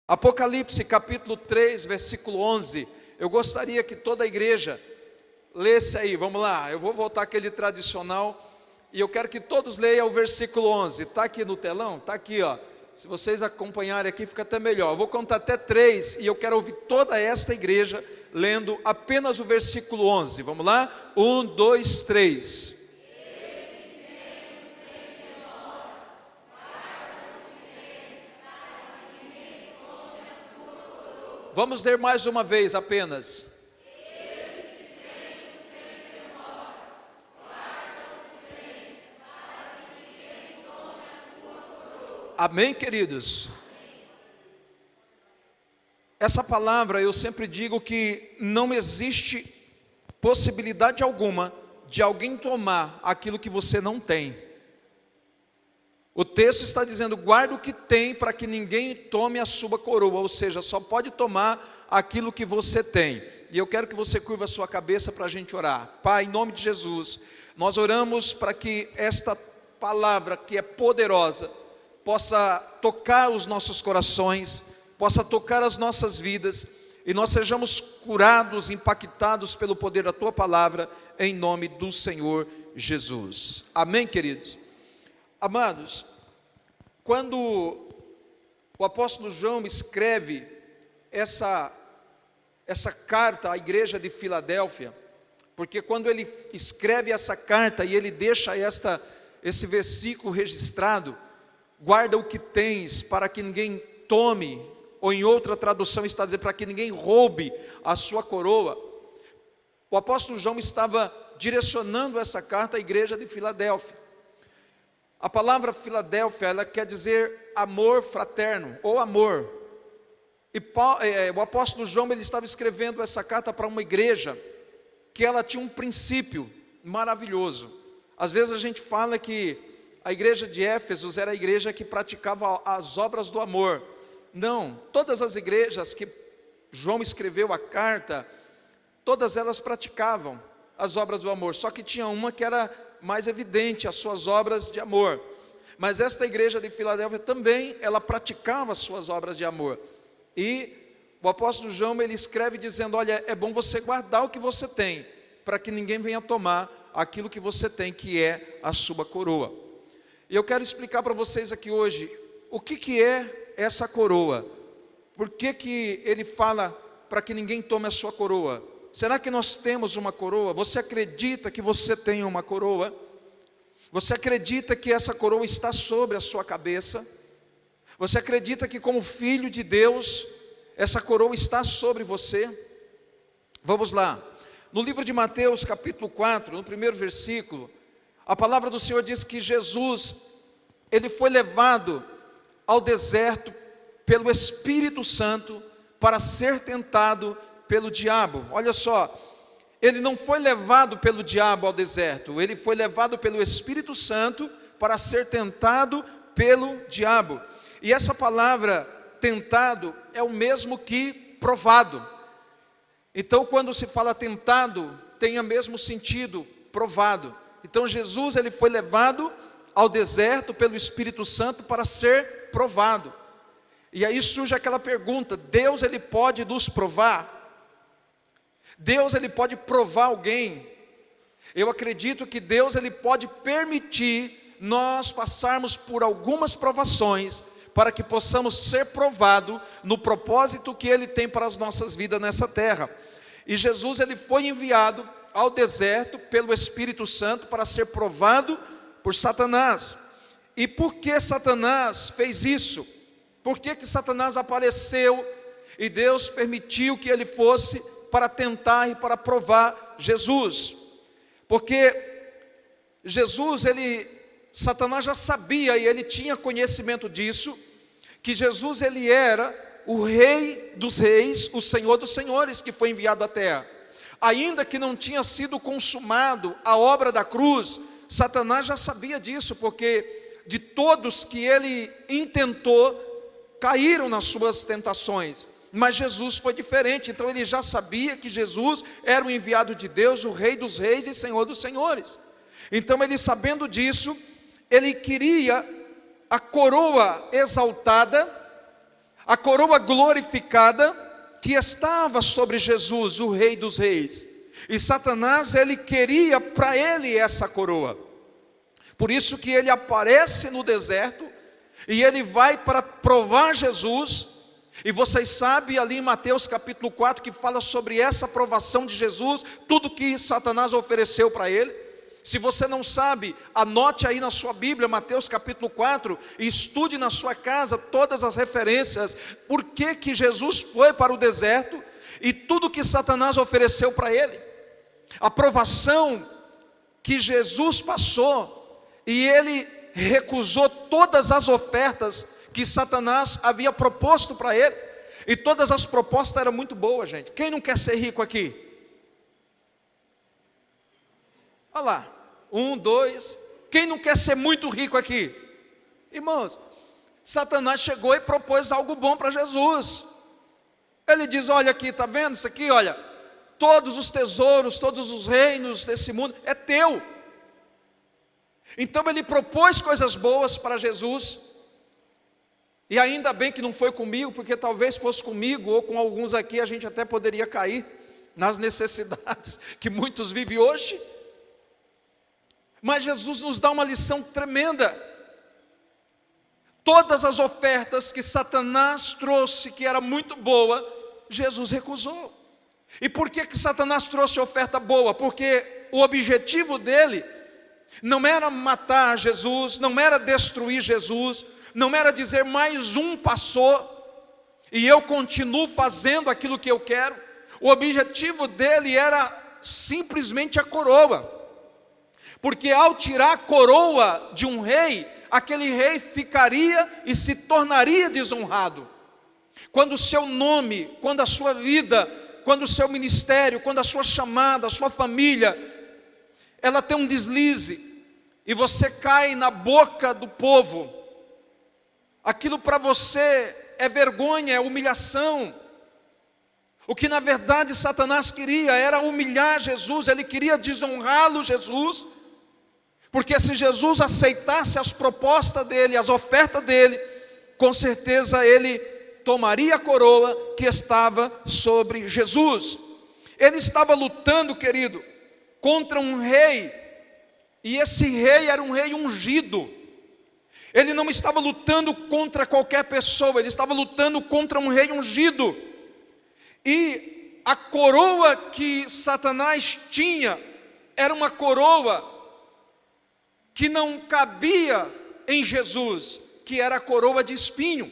Apocalipse capítulo 3, versículo 11. Eu gostaria que toda a igreja lesse aí, vamos lá. Eu vou voltar àquele tradicional e eu quero que todos leiam o versículo 11. Está aqui no telão? Está aqui, ó. Se vocês acompanharem aqui fica até melhor. Eu vou contar até 3 e eu quero ouvir toda esta igreja lendo apenas o versículo 11. Vamos lá? 1, 2, 3. Vamos ler mais uma vez apenas. Amém, queridos? Essa palavra eu sempre digo que não existe possibilidade alguma de alguém tomar aquilo que você não tem. O texto está dizendo: guarda o que tem para que ninguém tome a sua coroa, ou seja, só pode tomar aquilo que você tem. E eu quero que você curva a sua cabeça para a gente orar. Pai, em nome de Jesus, nós oramos para que esta palavra que é poderosa possa tocar os nossos corações, possa tocar as nossas vidas, e nós sejamos curados, impactados pelo poder da Tua palavra, em nome do Senhor Jesus. Amém, queridos? Amados, quando o apóstolo João escreve essa carta à igreja de Filadélfia, porque quando ele escreve essa carta e ele deixa esse versículo registrado, guarda o que tens para que ninguém tome, ou em outra tradução está dizendo, para que ninguém roube a sua coroa. O apóstolo João estava direcionando essa carta à igreja de Filadélfia. A palavra Filadélfia, ela quer dizer amor fraterno, ou amor. E o apóstolo João, ele estava escrevendo essa carta para uma igreja, que ela tinha um princípio maravilhoso. Às vezes a gente fala que a igreja de Éfeso era a igreja que praticava as obras do amor. Não, todas as igrejas que João escreveu a carta, todas elas praticavam as obras do amor, só que tinha uma que era mais evidente, as suas obras de amor. Mas esta igreja de Filadélfia também, ela praticava as suas obras de amor. E o apóstolo João, ele escreve dizendo: olha, é bom você guardar o que você tem, para que ninguém venha tomar aquilo que você tem, que é a sua coroa. E eu quero explicar para vocês aqui hoje, o que é essa coroa? Por que ele fala para que ninguém tome a sua coroa? Será que nós temos uma coroa? Você acredita que você tem uma coroa? Você acredita que essa coroa está sobre a sua cabeça? Você acredita que como filho de Deus, essa coroa está sobre você? Vamos lá. No livro de Mateus capítulo 4, no primeiro versículo, a palavra do Senhor diz que Jesus, ele foi levado ao deserto pelo Espírito Santo para ser tentado pelo diabo. Olha só, ele não foi levado pelo diabo ao deserto, ele foi levado pelo Espírito Santo para ser tentado pelo diabo. E essa palavra tentado é o mesmo que provado. Então quando se fala tentado, tem o mesmo sentido, provado. Então Jesus, ele foi levado ao deserto pelo Espírito Santo para ser provado. E aí surge aquela pergunta: Deus, ele pode nos provar? Deus, ele pode provar alguém? Eu acredito que Deus, ele pode permitir nós passarmos por algumas provações, para que possamos ser provados no propósito que ele tem para as nossas vidas nessa terra. E Jesus, ele foi enviado ao deserto pelo Espírito Santo para ser provado por Satanás. E por que Satanás fez isso? Por que Satanás apareceu e Deus permitiu que ele fosse para tentar e para provar Jesus? Porque Jesus, Satanás já sabia e ele tinha conhecimento disso, que Jesus, ele era o Rei dos Reis, o Senhor dos Senhores, que foi enviado à terra. Ainda que não tinha sido consumado a obra da cruz, Satanás já sabia disso, porque de todos que ele intentou, caíram nas suas tentações. Mas Jesus foi diferente, então ele já sabia que Jesus era o enviado de Deus, o Rei dos Reis e Senhor dos Senhores. Então ele, sabendo disso, ele queria a coroa exaltada, a coroa glorificada que estava sobre Jesus, o Rei dos Reis. E Satanás, ele queria para ele essa coroa. Por isso que ele aparece no deserto e ele vai para provar Jesus. E vocês sabem ali em Mateus capítulo 4 que fala sobre essa provação de Jesus, tudo que Satanás ofereceu para ele. Se você não sabe, anote aí na sua Bíblia, Mateus capítulo 4, e estude na sua casa todas as referências, por que Jesus foi para o deserto, e tudo que Satanás ofereceu para ele. A provação que Jesus passou, e ele recusou todas as ofertas que Satanás havia proposto para ele, e todas as propostas eram muito boas, gente. Quem não quer ser rico aqui? Olha lá, 1, 2, quem não quer ser muito rico aqui? Irmãos, Satanás chegou e propôs algo bom para Jesus. Ele diz, olha aqui, está vendo isso aqui? Olha, todos os tesouros, todos os reinos desse mundo é teu. Então ele propôs coisas boas para Jesus. E ainda bem que não foi comigo, porque talvez fosse comigo ou com alguns aqui, a gente até poderia cair nas necessidades que muitos vivem hoje. Mas Jesus nos dá uma lição tremenda. Todas as ofertas que Satanás trouxe, que era muito boa, Jesus recusou. E por que Satanás trouxe oferta boa? Porque o objetivo dele não era matar Jesus, não era destruir Jesus, não era dizer mais um passou e eu continuo fazendo aquilo que eu quero. O objetivo dele era simplesmente a coroa. Porque ao tirar a coroa de um rei, aquele rei ficaria e se tornaria desonrado. Quando o seu nome, quando a sua vida, quando o seu ministério, quando a sua chamada, a sua família, ela tem um deslize, e você cai na boca do povo, aquilo para você é vergonha, é humilhação. O que na verdade Satanás queria era humilhar Jesus, ele queria desonrá-lo, Jesus. Porque se Jesus aceitasse as propostas dele, as ofertas dele, com certeza ele tomaria a coroa que estava sobre Jesus. Ele estava lutando, querido, contra um rei, e esse rei era um rei ungido. Ele não estava lutando contra qualquer pessoa, ele estava lutando contra um rei ungido. E a coroa que Satanás tinha era uma coroa que não cabia em Jesus, que era a coroa de espinho.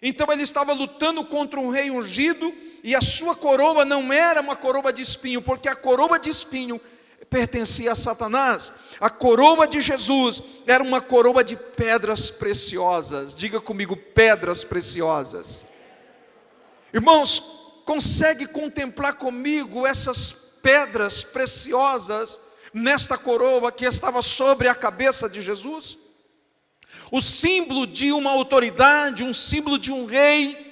Então ele estava lutando contra um rei ungido, e a sua coroa não era uma coroa de espinho, porque a coroa de espinho pertencia a Satanás. A coroa de Jesus era uma coroa de pedras preciosas. Diga comigo, pedras preciosas. Irmãos, consegue contemplar comigo essas pedras preciosas nesta coroa que estava sobre a cabeça de Jesus? O símbolo de uma autoridade, um símbolo de um rei.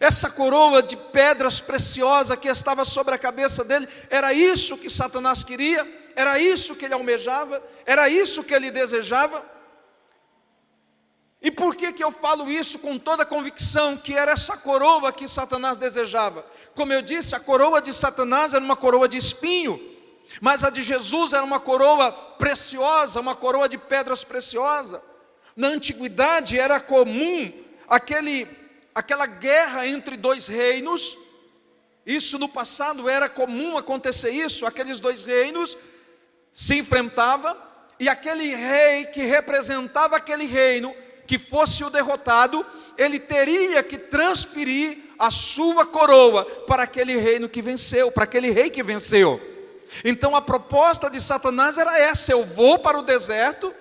Essa coroa de pedras preciosas que estava sobre a cabeça dele, era isso que Satanás queria, era isso que ele almejava, era isso que ele desejava. E por que eu falo isso com toda a convicção, que era essa coroa que Satanás desejava? Como eu disse, a coroa de Satanás era uma coroa de espinho, mas a de Jesus era uma coroa preciosa, uma coroa de pedras preciosas. Na antiguidade era comum aquela guerra entre dois reinos. Isso no passado era comum acontecer isso. Aqueles dois reinos se enfrentavam, e aquele rei que representava aquele reino, que fosse o derrotado, ele teria que transferir a sua coroa para aquele reino que venceu, para aquele rei que venceu. Então a proposta de Satanás era essa: eu vou para o deserto,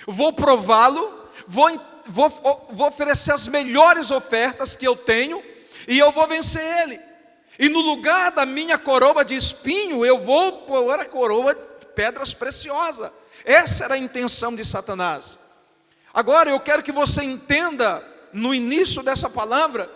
vou prová-lo, vou oferecer as melhores ofertas que eu tenho, e eu vou vencer ele. E no lugar da minha coroa de espinho, eu vou pôr a coroa de pedras preciosas. Essa era a intenção de Satanás. Agora eu quero que você entenda, no início dessa palavra,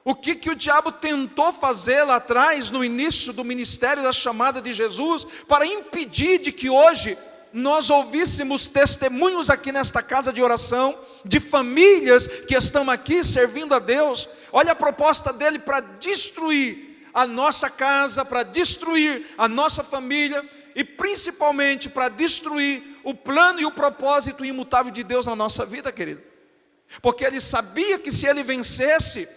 o que o diabo tentou fazer lá atrás, no início do ministério da chamada de Jesus, para impedir de que hoje nós ouvíssemos testemunhos aqui nesta casa de oração, de famílias que estão aqui servindo a Deus. Olha a proposta dele para destruir a nossa casa, para destruir a nossa família, e principalmente para destruir o plano e o propósito imutável de Deus na nossa vida, querido. Porque ele sabia que se ele vencesse,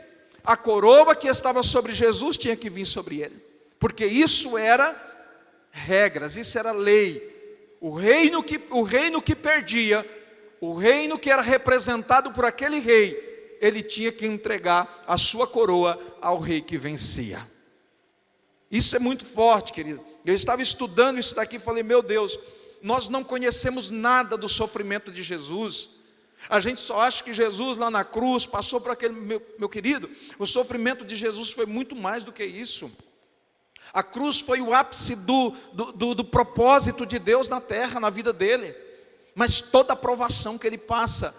a coroa que estava sobre Jesus tinha que vir sobre ele. Porque isso era regras, isso era lei. O reino que perdia, o reino que era representado por aquele rei, ele tinha que entregar a sua coroa ao rei que vencia. Isso é muito forte, querido. Eu estava estudando isso daqui e falei, meu Deus, nós não conhecemos nada do sofrimento de Jesus. A gente só acha que Jesus lá na cruz passou por aquele, meu querido, o sofrimento de Jesus foi muito mais do que isso. A cruz foi o ápice do propósito de Deus na terra, na vida dele. Mas toda a provação que ele passa,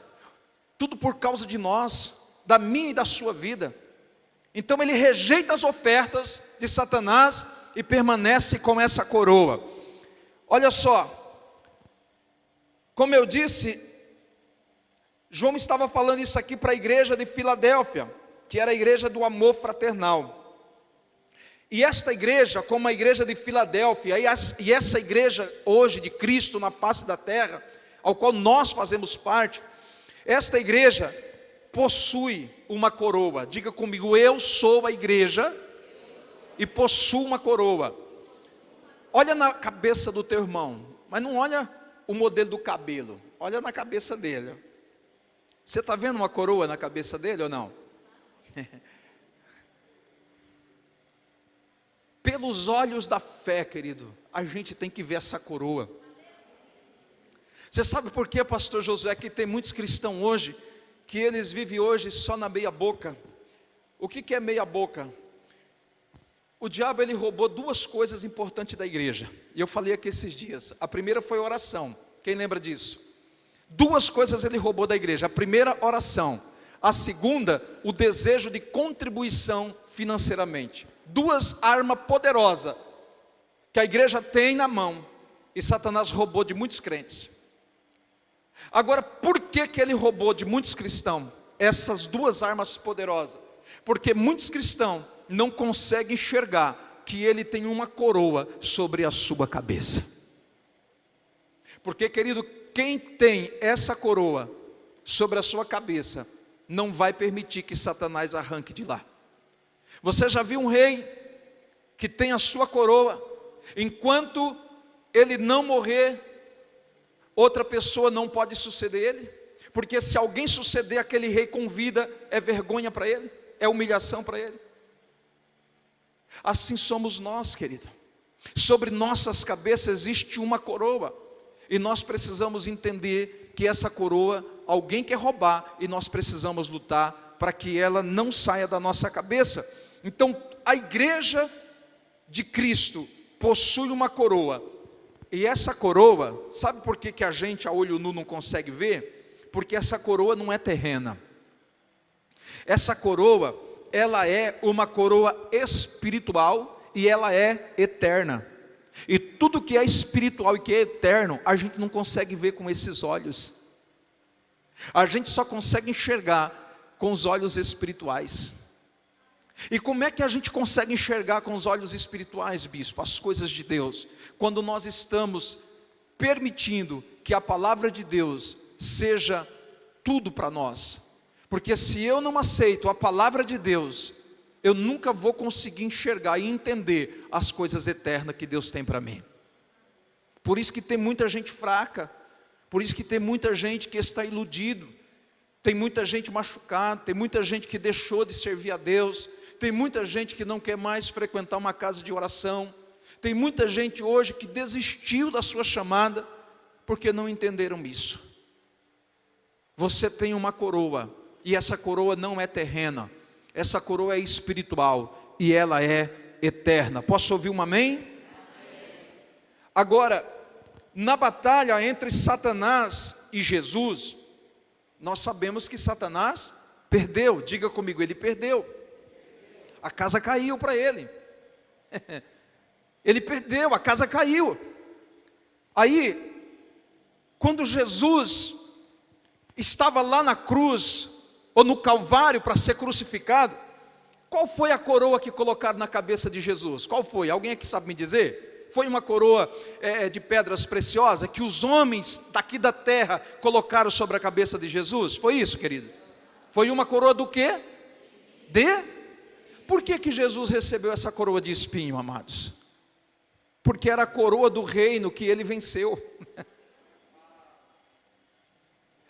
tudo por causa de nós, da minha e da sua vida. Então ele rejeita as ofertas de Satanás e permanece com essa coroa. Olha só, como eu disse, João estava falando isso aqui para a igreja de Filadélfia, que era a igreja do amor fraternal. E esta igreja, como a igreja de Filadélfia, e essa igreja hoje de Cristo na face da terra, ao qual nós fazemos parte, esta igreja possui uma coroa. Diga comigo, eu sou a igreja e possuo uma coroa. Olha na cabeça do teu irmão, mas não olha o modelo do cabelo, olha na cabeça dele. Você está vendo uma coroa na cabeça dele ou não? Pelos olhos da fé, querido, a gente tem que ver essa coroa. Você sabe por quê, pastor Josué, que tem muitos cristãos hoje, que eles vivem hoje só na meia boca? O que é meia boca? O diabo, ele roubou duas coisas importantes da igreja, e eu falei aqui esses dias. A primeira foi oração, quem lembra disso? Duas coisas ele roubou da igreja: a primeira, oração; a segunda, o desejo de contribuição financeiramente. Duas armas poderosas que a igreja tem na mão, e Satanás roubou de muitos crentes. Agora, por que ele roubou de muitos cristãos essas duas armas poderosas? Porque muitos cristãos não conseguem enxergar que ele tem uma coroa sobre a sua cabeça. Porque, querido, quem tem essa coroa sobre a sua cabeça não vai permitir que Satanás arranque de lá. Você já viu um rei que tem a sua coroa, enquanto ele não morrer, outra pessoa não pode suceder ele? Porque se alguém suceder aquele rei com vida, é vergonha para ele, é humilhação para ele. Assim somos nós, querido. Sobre nossas cabeças existe uma coroa, e nós precisamos entender que essa coroa, alguém quer roubar, e nós precisamos lutar para que ela não saia da nossa cabeça. Então, a igreja de Cristo possui uma coroa, e essa coroa, sabe por que a gente a olho nu não consegue ver? Porque essa coroa não é terrena. Essa coroa, ela é uma coroa espiritual, e ela é eterna. E tudo que é espiritual e que é eterno, a gente não consegue ver com esses olhos. A gente só consegue enxergar com os olhos espirituais. E como é que a gente consegue enxergar com os olhos espirituais, bispo, as coisas de Deus? Quando nós estamos permitindo que a palavra de Deus seja tudo para nós. Porque se eu não aceito a palavra de Deus, eu nunca vou conseguir enxergar e entender as coisas eternas que Deus tem para mim. Por isso que tem muita gente fraca, por isso que tem muita gente que está iludido, tem muita gente machucada, tem muita gente que deixou de servir a Deus, tem muita gente que não quer mais frequentar uma casa de oração, tem muita gente hoje que desistiu da sua chamada, porque não entenderam isso. Você tem uma coroa, e essa coroa não é terrena, essa coroa é espiritual, e ela é eterna. Posso ouvir um amém? Amém. Agora, na batalha entre Satanás e Jesus, nós sabemos que Satanás perdeu. Diga comigo, ele perdeu. A casa caiu para ele. Ele perdeu, a casa caiu. Aí, quando Jesus estava lá na cruz, ou no Calvário para ser crucificado, qual foi a coroa que colocaram na cabeça de Jesus? Qual foi? Alguém aqui sabe me dizer? Foi uma coroa de pedras preciosas que os homens daqui da terra colocaram sobre a cabeça de Jesus? Foi isso, querido? Foi uma coroa do quê? Por que Jesus recebeu essa coroa de espinho, amados? Porque era a coroa do reino que ele venceu.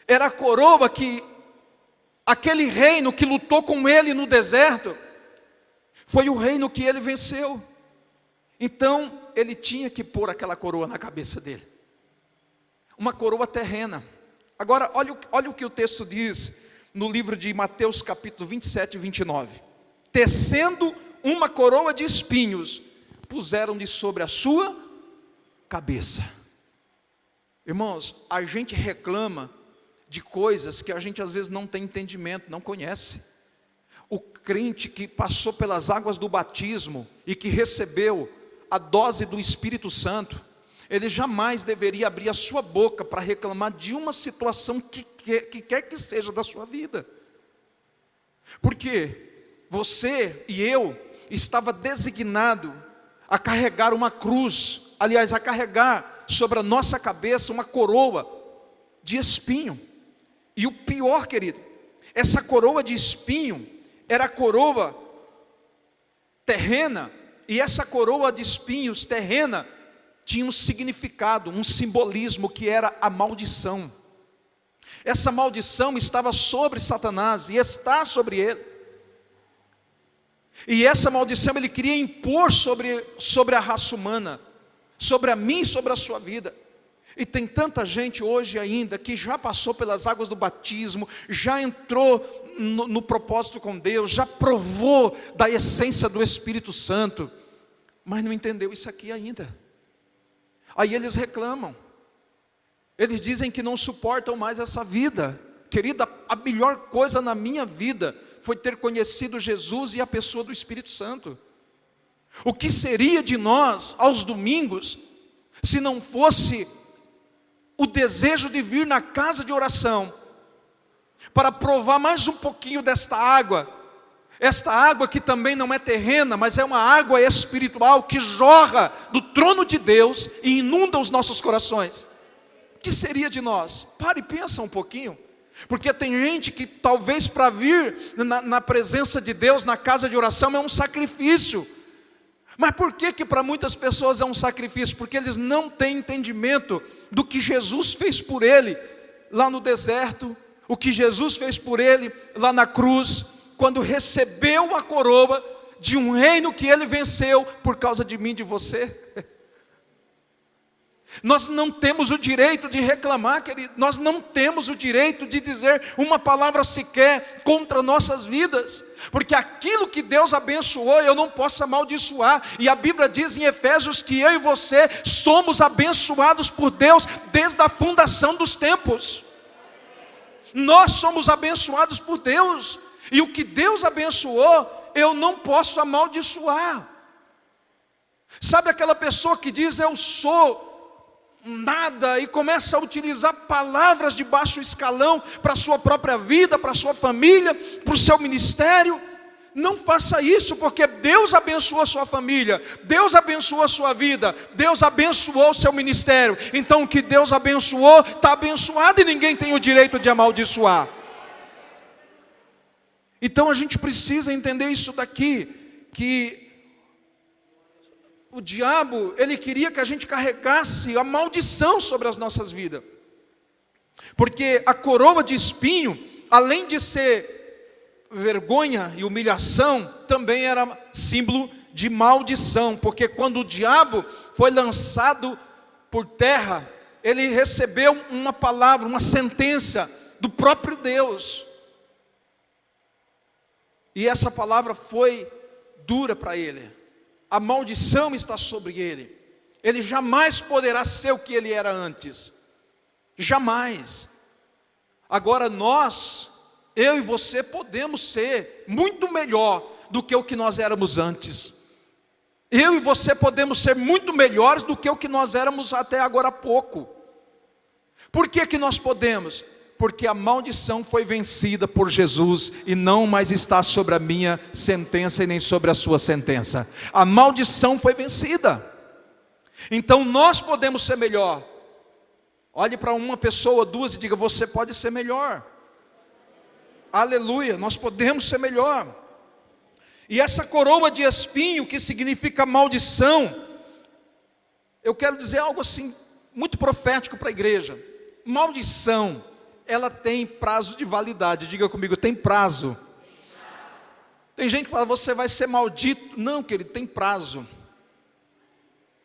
Era a coroa que aquele reino que lutou com ele no deserto, foi o reino que ele venceu. Então, ele tinha que pôr aquela coroa na cabeça dele. Uma coroa terrena. Agora, olha o que o texto diz no livro de Mateus capítulo 27 e 29. Tecendo uma coroa de espinhos, puseram-lhe sobre a sua cabeça. Irmãos, a gente reclama de coisas que a gente às vezes não tem entendimento, não conhece. O crente que passou pelas águas do batismo e que recebeu a dose do Espírito Santo, ele jamais deveria abrir a sua boca para reclamar de uma situação que quer que seja da sua vida. Porque você e eu estava designado a carregar uma cruz, aliás, a carregar sobre a nossa cabeça uma coroa de espinho. E o pior, querido, essa coroa de espinho era a coroa terrena, e essa coroa de espinhos terrena tinha um significado, um simbolismo que era a maldição. Essa maldição estava sobre Satanás e está sobre ele. E essa maldição ele queria impor sobre a raça humana, sobre a mim e sobre a sua vida. E tem tanta gente hoje ainda que já passou pelas águas do batismo, já entrou no propósito com Deus, já provou da essência do Espírito Santo, mas não entendeu isso aqui ainda. Aí eles reclamam, eles dizem que não suportam mais essa vida. Querida, a melhor coisa na minha vida foi ter conhecido Jesus e a pessoa do Espírito Santo. O que seria de nós aos domingos, se não fosse o desejo de vir na casa de oração, para provar mais um pouquinho desta água, esta água que também não é terrena, mas é uma água espiritual que jorra do trono de Deus e inunda os nossos corações. O que seria de nós? Pare e pensa um pouquinho, porque tem gente que talvez para vir na presença de Deus, na casa de oração, é um sacrifício. Mas por que para muitas pessoas é um sacrifício? Porque eles não têm entendimento do que Jesus fez por ele lá no deserto, o que Jesus fez por ele lá na cruz, quando recebeu a coroa de um reino que ele venceu por causa de mim e de você. Nós não temos o direito de reclamar, querido. Nós não temos o direito de dizer uma palavra sequer contra nossas vidas, porque aquilo que Deus abençoou eu não posso amaldiçoar. E a Bíblia diz em Efésios que eu e você somos abençoados por Deus desde a fundação dos tempos. Nós somos abençoados por Deus, e o que Deus abençoou eu não posso amaldiçoar. Sabe aquela pessoa que diz eu sou nada e começa a utilizar palavras de baixo escalão para a sua própria vida, para a sua família, para o seu ministério? Não faça isso, porque Deus abençoou a sua família, Deus abençoou a sua vida, Deus abençoou o seu ministério. Então o que Deus abençoou está abençoado e ninguém tem o direito de amaldiçoar. Então a gente precisa entender isso daqui, que o diabo, ele queria que a gente carregasse a maldição sobre as nossas vidas. Porque a coroa de espinho, além de ser vergonha e humilhação, também era símbolo de maldição. Porque quando o diabo foi lançado por terra, ele recebeu uma palavra, uma sentença do próprio Deus. E essa palavra foi dura para ele. A maldição está sobre ele. Ele jamais poderá ser o que ele era antes. Jamais. Agora nós, eu e você, podemos ser muito melhor do que o que nós éramos antes. Eu e você podemos ser muito melhores do que o que nós éramos até agora há pouco. Por que que nós podemos? Porque a maldição foi vencida por Jesus e não mais está sobre a minha sentença e nem sobre a sua sentença. A maldição foi vencida. Então nós podemos ser melhor. Olhe para uma pessoa, duas e diga: você pode ser melhor. Aleluia, nós podemos ser melhor. E essa coroa de espinho, que significa maldição, eu quero dizer algo assim, muito profético para a igreja. Maldição, ela tem prazo de validade. Diga comigo, tem prazo. Tem gente que fala: você vai ser maldito. Não, querido, tem prazo.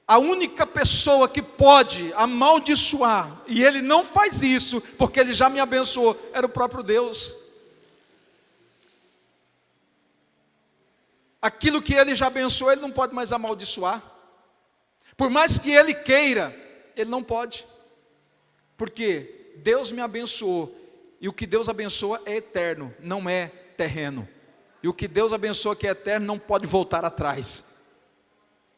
A única pessoa que pode amaldiçoar, e ele não faz isso, porque ele já me abençoou, era o próprio Deus. Aquilo que ele já abençoou, ele não pode mais amaldiçoar. Por mais que ele queira, ele não pode. Porque Deus me abençoou, e o que Deus abençoa é eterno, não é terreno. E o que Deus abençoa que é eterno não pode voltar atrás.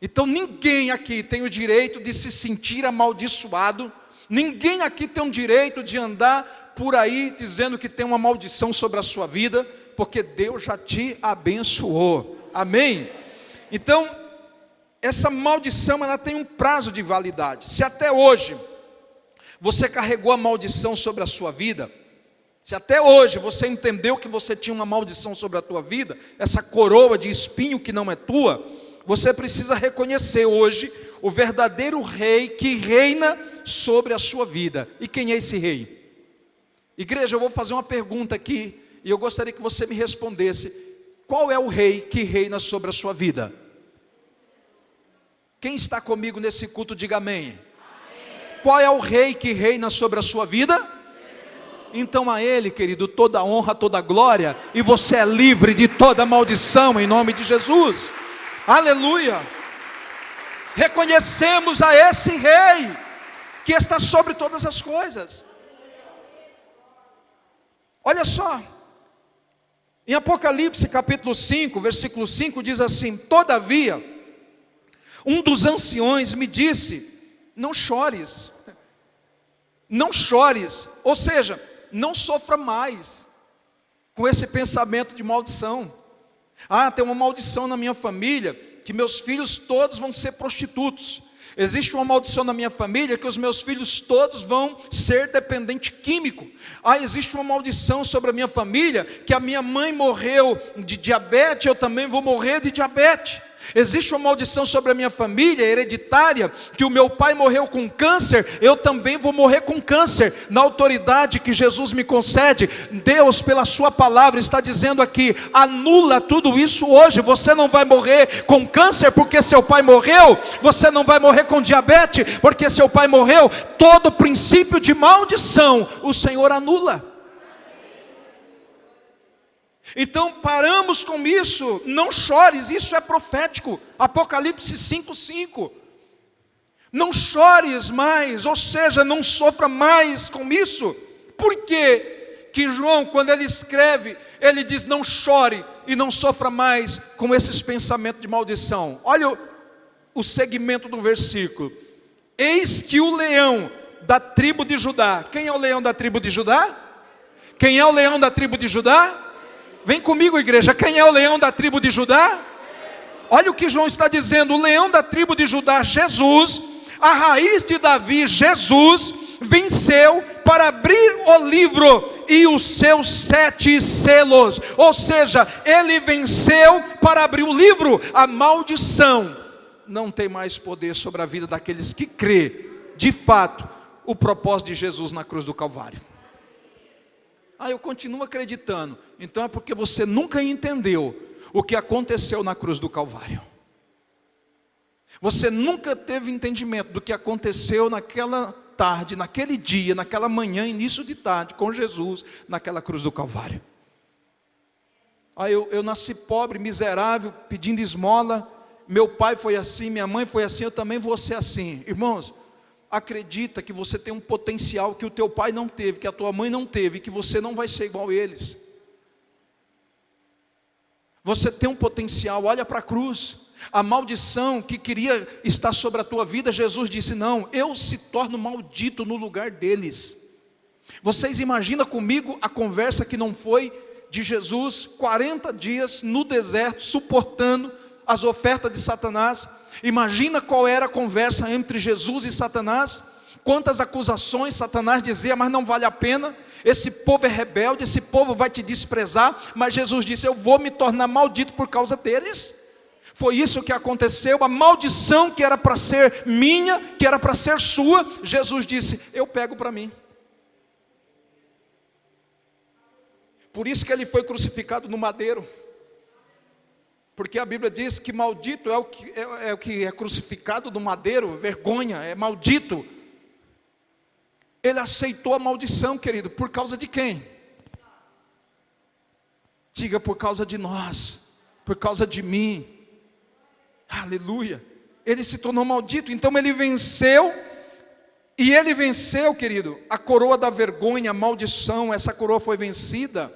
Então ninguém aqui tem o direito de se sentir amaldiçoado. Ninguém aqui tem o direito de andar por aí dizendo que tem uma maldição sobre a sua vida, porque Deus já te abençoou. Amém? Então, essa maldição, ela tem um prazo de validade. Se até hoje você carregou a maldição sobre a sua vida, se até hoje você entendeu que você tinha uma maldição sobre a tua vida, essa coroa de espinho que não é tua, você precisa reconhecer hoje o verdadeiro rei que reina sobre a sua vida. E quem é esse rei? Igreja, eu vou fazer uma pergunta aqui, e eu gostaria que você me respondesse: qual é o rei que reina sobre a sua vida? Quem está comigo nesse culto, diga amém. Qual é o rei que reina sobre a sua vida? Então a ele, querido, toda honra, toda glória, e você é livre de toda maldição em nome de Jesus. Aleluia. Reconhecemos a esse rei que está sobre todas as coisas. Olha só, em Apocalipse capítulo 5, versículo 5 diz assim: todavia, um dos anciões me disse: não chores, não chores, ou seja, não sofra mais com esse pensamento de maldição. Ah, tem uma maldição na minha família, que meus filhos todos vão ser prostitutos. Existe uma maldição na minha família, que os meus filhos todos vão ser dependente químico. Ah, existe uma maldição sobre a minha família, que a minha mãe morreu de diabetes, eu também vou morrer de diabetes. Existe uma maldição sobre a minha família hereditária, que o meu pai morreu com câncer, eu também vou morrer com câncer. Na autoridade que Jesus me concede, Deus pela sua palavra está dizendo aqui: anula tudo isso hoje. Você não vai morrer com câncer porque seu pai morreu, você não vai morrer com diabetes porque seu pai morreu. Todo princípio de maldição o Senhor anula. Então paramos com isso. Não chores, isso é profético. Apocalipse 5:5. Não chores mais, ou seja, não sofra mais com isso. Por quê que João, quando ele escreve, ele diz: não chore e não sofra mais com esses pensamentos de maldição? Olha o segmento do versículo: eis que o leão da tribo de Judá. Quem é o leão da tribo de Judá? Quem é o leão da tribo de Judá? Vem comigo, igreja. Quem é o leão da tribo de Judá? Olha o que João está dizendo: o leão da tribo de Judá, Jesus, a raiz de Davi, Jesus, venceu para abrir o livro e os seus 7 selos. Ou seja, ele venceu para abrir o livro. A maldição não tem mais poder sobre a vida daqueles que crê de fato o propósito de Jesus na cruz do Calvário. Ah, eu continuo acreditando. Então é porque você nunca entendeu o que aconteceu na cruz do Calvário. Você nunca teve entendimento do que aconteceu naquela tarde, naquele dia, naquela manhã, início de tarde, com Jesus, naquela cruz do Calvário. Ah, eu nasci pobre, miserável, pedindo esmola. Meu pai foi assim, minha mãe foi assim, eu também vou ser assim. Irmãos, acredita que você tem um potencial que o teu pai não teve, que a tua mãe não teve, que você não vai ser igual a eles. Você tem um potencial, olha para a cruz. A maldição que queria estar sobre a tua vida, Jesus disse: não, eu se torno maldito no lugar deles. Vocês imaginam comigo a conversa que não foi de Jesus, 40 dias no deserto, suportando as ofertas de Satanás. Imagina qual era a conversa entre Jesus e Satanás. Quantas acusações Satanás dizia: mas não vale a pena, esse povo é rebelde, esse povo vai te desprezar. Mas Jesus disse: eu vou me tornar maldito por causa deles. Foi isso que aconteceu. A maldição que era para ser minha, que era para ser sua, Jesus disse: eu pego para mim. Por isso que ele foi crucificado no madeiro. Porque a Bíblia diz que maldito é o que é crucificado no madeiro, vergonha, é maldito. Ele aceitou a maldição, querido, por causa de quem? Diga: por causa de nós, por causa de mim. Aleluia. Ele se tornou maldito, então ele venceu. E ele venceu, querido, a coroa da vergonha, a maldição. Essa coroa foi vencida.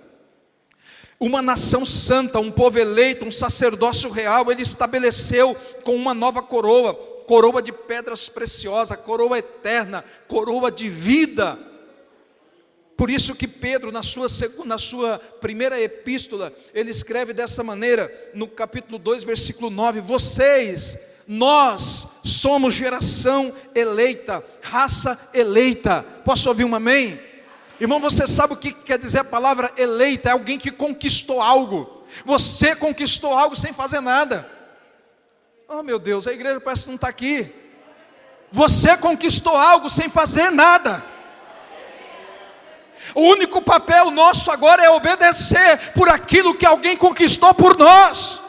Uma nação santa, um povo eleito, um sacerdócio real. Ele estabeleceu com uma nova coroa, coroa de pedras preciosas, coroa eterna, coroa de vida. Por isso que Pedro, na sua primeira epístola, ele escreve dessa maneira, no capítulo 2, versículo 9: nós somos geração eleita, raça eleita. Posso ouvir um amém? Irmão, você sabe o que quer dizer a palavra eleita? É alguém que conquistou algo. Você conquistou algo sem fazer nada. Oh meu Deus, a igreja parece que não está aqui. Você conquistou algo sem fazer nada. O único papel nosso agora é obedecer por aquilo que alguém conquistou por nós.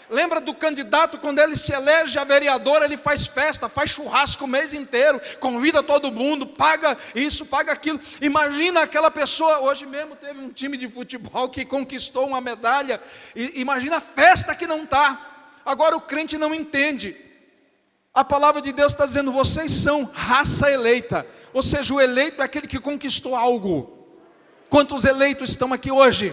Lembra do candidato, quando ele se elege a vereador, ele faz festa, faz churrasco o mês inteiro, convida todo mundo, paga isso, paga aquilo. Imagina aquela pessoa. Hoje mesmo teve um time de futebol que conquistou uma medalha. Imagina a festa que não está. Agora o crente não entende. A palavra de Deus está dizendo: vocês são raça eleita. Ou seja, o eleito é aquele que conquistou algo. Quantos eleitos estão aqui hoje?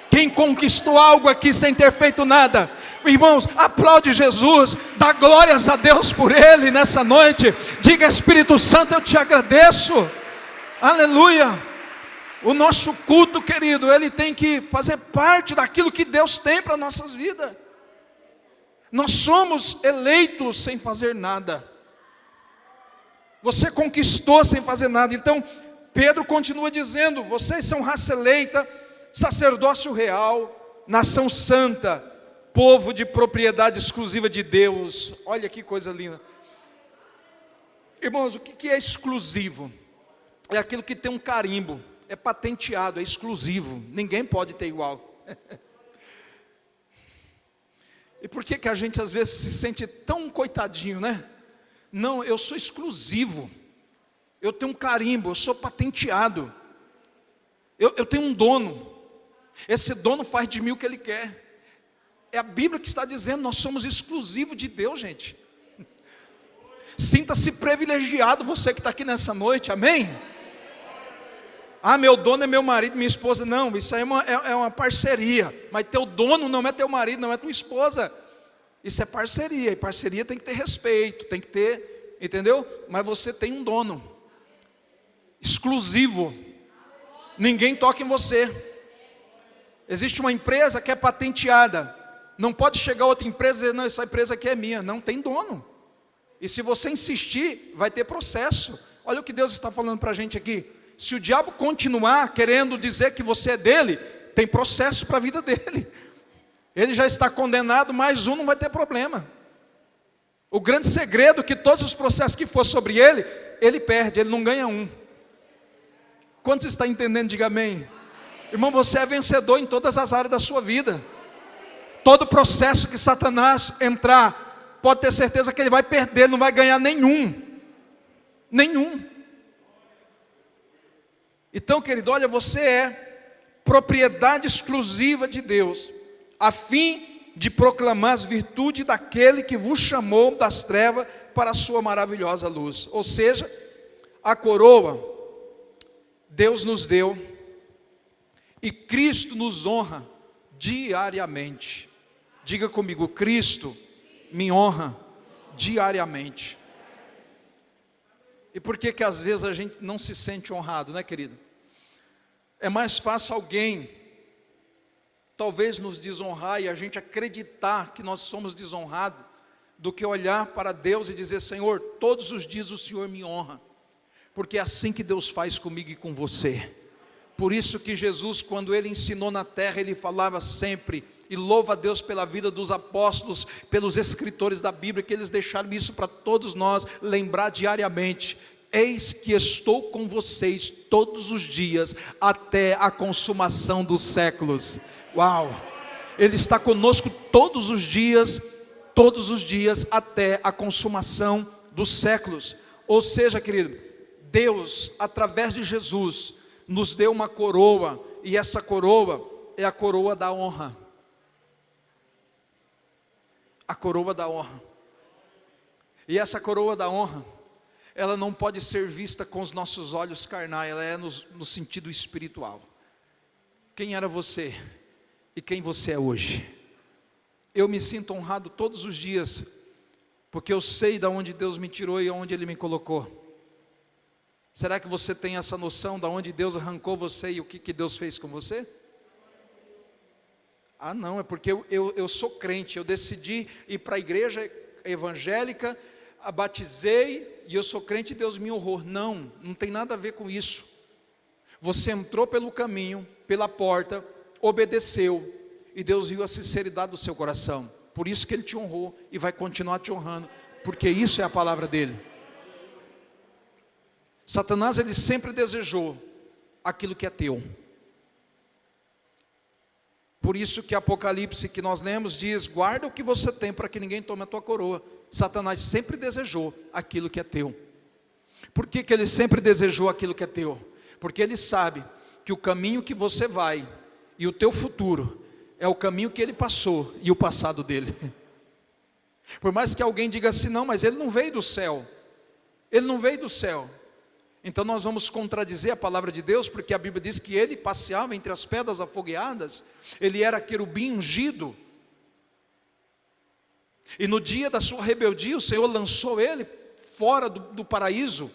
Quem conquistou algo aqui sem ter feito nada? Irmãos, aplaude Jesus, dá glórias a Deus por Ele nessa noite. Diga: Espírito Santo, eu te agradeço. Aleluia. O nosso culto, querido, ele tem que fazer parte daquilo que Deus tem para nossas vidas. Nós somos eleitos sem fazer nada. Você conquistou sem fazer nada. Então Pedro continua dizendo: vocês são raça eleita, sacerdócio real, nação santa, povo de propriedade exclusiva de Deus. Olha que coisa linda. Irmãos, o que é exclusivo? É aquilo que tem um carimbo, é patenteado, é exclusivo, ninguém pode ter igual. E por que a gente às vezes se sente tão coitadinho, né? Não, eu sou exclusivo, eu tenho um carimbo, eu sou patenteado, eu tenho um dono. Esse dono faz de mim o que ele quer. É a Bíblia que está dizendo: nós somos exclusivos de Deus, gente. Sinta-se privilegiado, você que está aqui nessa noite, amém? Ah, meu dono é meu marido, minha esposa. Não, isso aí é uma parceria. Mas teu dono não é teu marido, não é tua esposa. Isso é parceria, e parceria tem que ter respeito, tem que ter, entendeu? Mas você tem um dono exclusivo. Ninguém toca em você. Existe uma empresa que é patenteada. Não pode chegar outra empresa e dizer: não, essa empresa aqui é minha. Não, tem dono. E se você insistir, vai ter processo. Olha o que Deus está falando para a gente aqui. Se o diabo continuar querendo dizer que você é dele, tem processo para a vida dele. Ele já está condenado, mais um não vai ter problema. O grande segredo é que todos os processos que for sobre ele, ele perde, ele não ganha um. Quantos estão entendendo? Diga amém. Irmão, você é vencedor em todas as áreas da sua vida. Todo processo que Satanás entrar, pode ter certeza que ele vai perder, não vai ganhar nenhum. Nenhum. Então, querido, olha, você é propriedade exclusiva de Deus, a fim de proclamar as virtudes daquele que vos chamou das trevas para a sua maravilhosa luz. Ou seja, a coroa Deus nos deu, e Cristo nos honra diariamente. Diga comigo: Cristo me honra diariamente. E por que às vezes a gente não se sente honrado, né, querido? É mais fácil alguém talvez nos desonrar e a gente acreditar que nós somos desonrados, do que olhar para Deus e dizer: Senhor, todos os dias o Senhor me honra, porque é assim que Deus faz comigo e com você. Por isso que Jesus, quando Ele ensinou na terra, Ele falava sempre, e louva a Deus pela vida dos apóstolos, pelos escritores da Bíblia, que eles deixaram isso para todos nós lembrar diariamente: eis que estou com vocês todos os dias, até a consumação dos séculos. Uau! Ele está conosco todos os dias, até a consumação dos séculos. Ou seja, querido, Deus, através de Jesus, nos deu uma coroa, e essa coroa é a coroa da honra. A coroa da honra. E essa coroa da honra, ela não pode ser vista com os nossos olhos carnais, ela é no sentido espiritual. Quem era você e quem você é hoje? Eu me sinto honrado todos os dias, porque eu sei de onde Deus me tirou e onde Ele me colocou. Será que você tem essa noção de onde Deus arrancou você e o que Deus fez com você? Ah não, é porque eu sou crente, eu decidi ir para a igreja evangélica, batizei e eu sou crente e Deus me honrou. Não, não tem nada a ver com isso. Você entrou pelo caminho, pela porta, obedeceu, e Deus viu a sinceridade do seu coração. Por isso que Ele te honrou e vai continuar te honrando, porque isso é a palavra dEle. Satanás, ele sempre desejou aquilo que é teu. Por isso que Apocalipse que nós lemos diz: guarda o que você tem para que ninguém tome a tua coroa. Satanás sempre desejou aquilo que é teu. Por que ele sempre desejou aquilo que é teu? Porque ele sabe que o caminho que você vai e o teu futuro é o caminho que ele passou e o passado dele. Por mais que alguém diga assim: não, mas ele não veio do céu. Ele não veio do céu. Então nós vamos contradizer a palavra de Deus, porque a Bíblia diz que ele passeava entre as pedras afogueadas, ele era querubim ungido, e no dia da sua rebeldia o Senhor lançou ele fora do paraíso.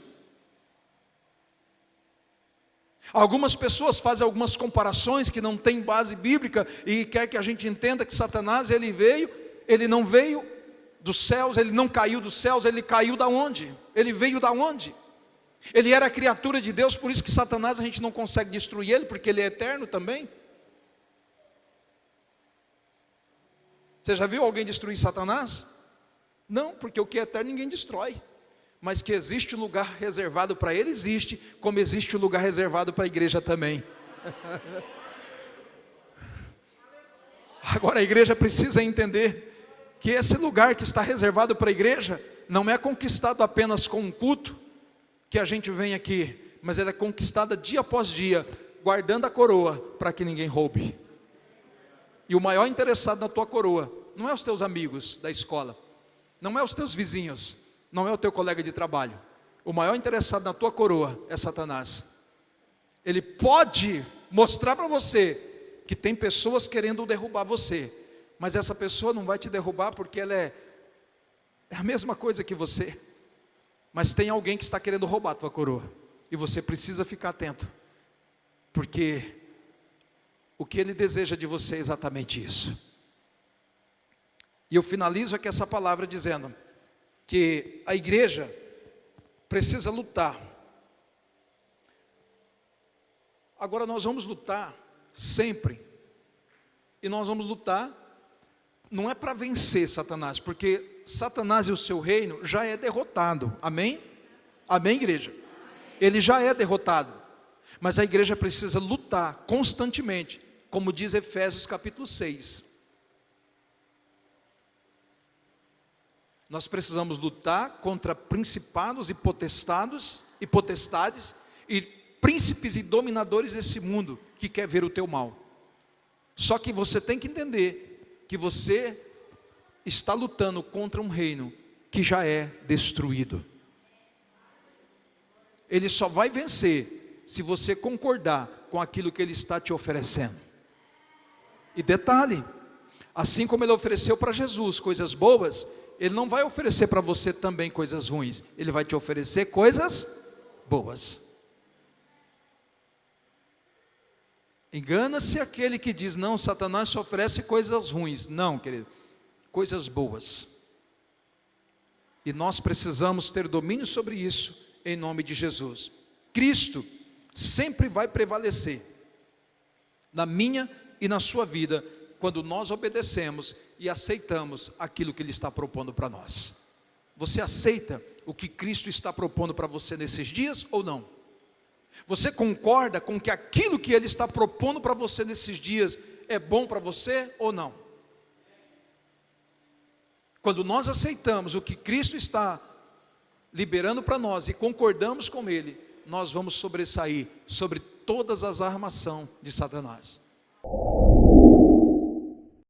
Algumas pessoas fazem algumas comparações que não têm base bíblica, e quer que a gente entenda que Satanás, ele não veio dos céus, ele não caiu dos céus, ele caiu da onde? Ele veio da onde? Ele era a criatura de Deus, por isso que Satanás a gente não consegue destruir ele, porque ele é eterno também. Você já viu alguém destruir Satanás? Não, porque o que é eterno ninguém destrói. Mas que existe um lugar reservado para ele, existe, como existe um lugar reservado para a igreja também. Agora a igreja precisa entender que esse lugar que está reservado para a igreja não é conquistado apenas com um culto, que a gente vem aqui, mas ela é conquistada dia após dia, guardando a coroa para que ninguém roube. E o maior interessado na tua coroa não é os teus amigos da escola, não é os teus vizinhos, não é o teu colega de trabalho. O maior interessado na tua coroa é Satanás. Ele pode mostrar para você que tem pessoas querendo derrubar você, mas essa pessoa não vai te derrubar, porque ela é a mesma coisa que você. Mas tem alguém que está querendo roubar a tua coroa, e você precisa ficar atento, porque o que ele deseja de você é exatamente isso. E eu finalizo aqui essa palavra dizendo que a igreja precisa lutar. Agora nós vamos lutar sempre, e nós vamos lutar não é para vencer Satanás, porque Satanás e o seu reino já é derrotado, amém? Amém, igreja? Ele já é derrotado, mas a igreja precisa lutar constantemente, como diz Efésios capítulo 6. Nós precisamos lutar contra principados e potestades e príncipes e dominadores desse mundo que quer ver o teu mal. Só que você tem que entender que você está lutando contra um reino que já é destruído. Ele só vai vencer se você concordar com aquilo que ele está te oferecendo. E detalhe, Assim como ele ofereceu para Jesus coisas boas, ele não vai oferecer para você também coisas ruins, ele vai te oferecer coisas boas. Engana-se aquele que diz, não, Satanás te oferece coisas ruins. Não, querido, coisas boas. E nós precisamos ter domínio sobre isso, em nome de Jesus. Cristo sempre vai prevalecer na minha e na sua vida, quando nós obedecemos e aceitamos aquilo que Ele está propondo para nós. Você aceita o que Cristo está propondo para você nesses dias ou não? Você concorda com que aquilo que Ele está propondo para você nesses dias é bom para você ou não? Quando nós aceitamos o que Cristo está liberando para nós e concordamos com Ele, nós vamos sobressair sobre todas as armações de Satanás.